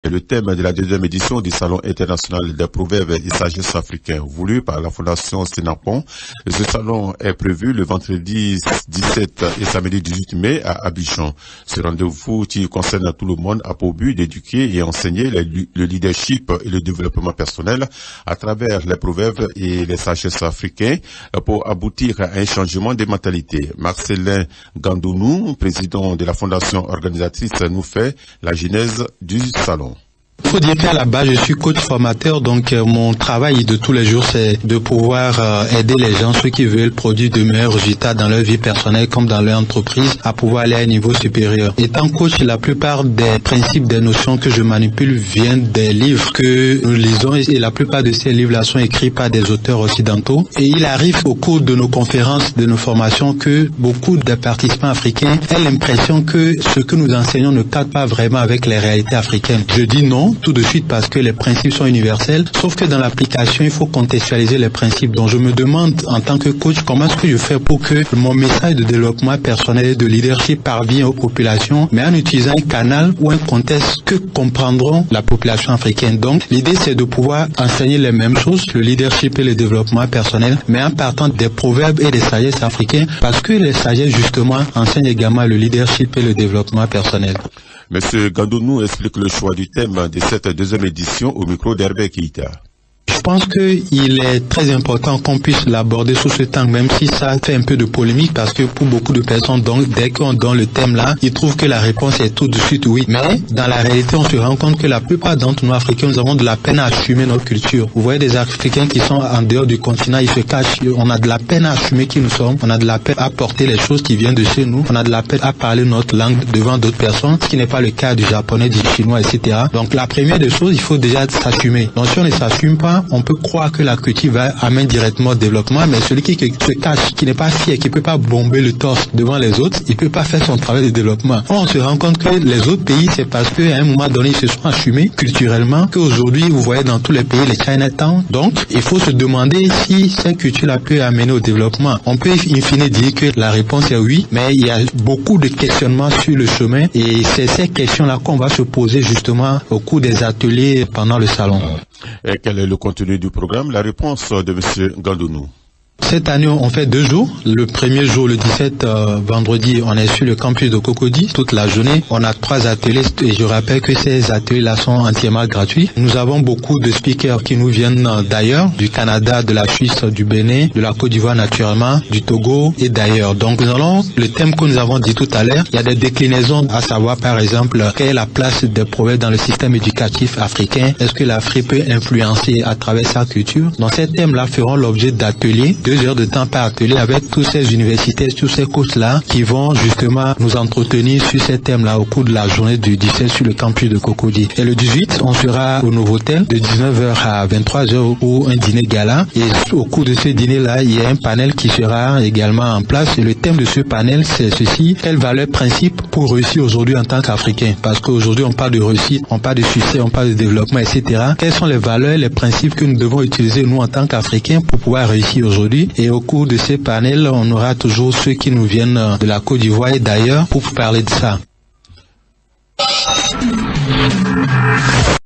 Et le thème de la deuxième édition du Salon international des proverbes et sagesse africains, voulu par la Fondation Sénapon. Ce salon est prévu le vendredi 17 et samedi 18 mai à Abidjan. Ce rendez-vous qui concerne tout le monde a pour but d'éduquer et enseigner le leadership et le développement personnel à travers les proverbes et les sagesses africains pour aboutir à un changement des mentalités. Marcelin Gandounou, président de la Fondation organisatrice, nous fait la genèse du salon. Il faut dire qu'à la base, je suis coach formateur, donc mon travail de tous les jours, c'est de pouvoir aider les gens, ceux qui veulent produire de meilleurs résultats dans leur vie personnelle comme dans leur entreprise, à pouvoir aller à un niveau supérieur. Étant coach, la plupart des principes, des notions que je manipule viennent des livres que nous lisons, et la plupart de ces livres-là sont écrits par des auteurs occidentaux. Et il arrive au cours de nos conférences, de nos formations, que beaucoup de participants africains aient l'impression que ce que nous enseignons ne cadre pas vraiment avec les réalités africaines. Je dis non tout de suite parce que les principes sont universels, sauf que dans l'application, il faut contextualiser les principes. Donc je me demande en tant que coach, comment est-ce que je fais pour que mon message de développement personnel et de leadership parvienne aux populations, mais en utilisant un canal ou un contexte que comprendront la population africaine. Donc l'idée, c'est de pouvoir enseigner les mêmes choses, le leadership et le développement personnel, mais en partant des proverbes et des sagesses africains, parce que les sagesses justement enseignent également le leadership et le développement personnel. Monsieur Gandounou explique le choix du thème de cette deuxième édition au micro d'Hervé Keïta. Je pense qu'il est très important qu'on puisse l'aborder sous ce angle, même si ça fait un peu de polémique, parce que pour beaucoup de personnes, donc, dès qu'on donne le thème là, ils trouvent que la réponse est tout de suite oui. Mais dans la réalité, on se rend compte que la plupart d'entre nous Africains, nous avons de la peine à assumer notre culture. Vous voyez des Africains qui sont en dehors du continent, ils se cachent. On a de la peine à assumer qui nous sommes, on a de la peine à porter les choses qui viennent de chez nous, on a de la peine à parler notre langue devant d'autres personnes, ce qui n'est pas le cas du japonais, du chinois, etc. Donc la première des choses, il faut déjà s'assumer. Donc si on ne s'assume pas, on peut croire que la culture va amener directement au développement, mais celui qui se cache, qui n'est pas fier, qui ne peut pas bomber le torse devant les autres, il ne peut pas faire son travail de développement. On se rend compte que les autres pays, c'est parce qu'à un moment donné, ils se sont assumés culturellement, qu'aujourd'hui, vous voyez dans tous les pays, les Chinatown. Donc, il faut se demander si cette culture-là peut amener au développement. On peut in fine dire que la réponse est oui, mais il y a beaucoup de questionnements sur le chemin, et c'est ces questions-là qu'on va se poser justement au cours des ateliers pendant le salon. Et quel est le contenu du programme? La réponse de M. Gandounou. Cette année, on fait 2 jours. Le premier jour, le 17 vendredi, on est sur le campus de Cocody toute la journée. On a 3 ateliers et je rappelle que ces ateliers-là sont entièrement gratuits. Nous avons beaucoup de speakers qui nous viennent d'ailleurs, du Canada, de la Suisse, du Bénin, de la Côte d'Ivoire naturellement, du Togo et d'ailleurs. Donc nous allons, le thème que nous avons dit tout à l'heure, il y a des déclinaisons, à savoir par exemple, quelle est la place des proverbes dans le système éducatif africain? Est-ce que l'Afrique peut influencer à travers sa culture? Donc ces thèmes-là feront l'objet d'ateliers, 2 heures de temps par atelier avec tous ces universités, tous ces coachs-là qui vont justement nous entretenir sur ces thèmes-là au cours de la journée du 17 sur le campus de Cocody. Et le 18, on sera au Novotel de 19h à 23h pour un dîner gala. Et au cours de ce dîner-là, il y a un panel qui sera également en place. Et le thème de ce panel, c'est ceci: quelles valeurs, principes pour réussir aujourd'hui en tant qu'Africain? Parce qu'aujourd'hui, on parle de réussite, on parle de succès, on parle de développement, etc. Quels sont les valeurs, les principes que nous devons utiliser, nous, en tant qu'Africains, pour pouvoir réussir aujourd'hui? Et au cours de ces panels, on aura toujours ceux qui nous viennent de la Côte d'Ivoire et d'ailleurs pour parler de ça.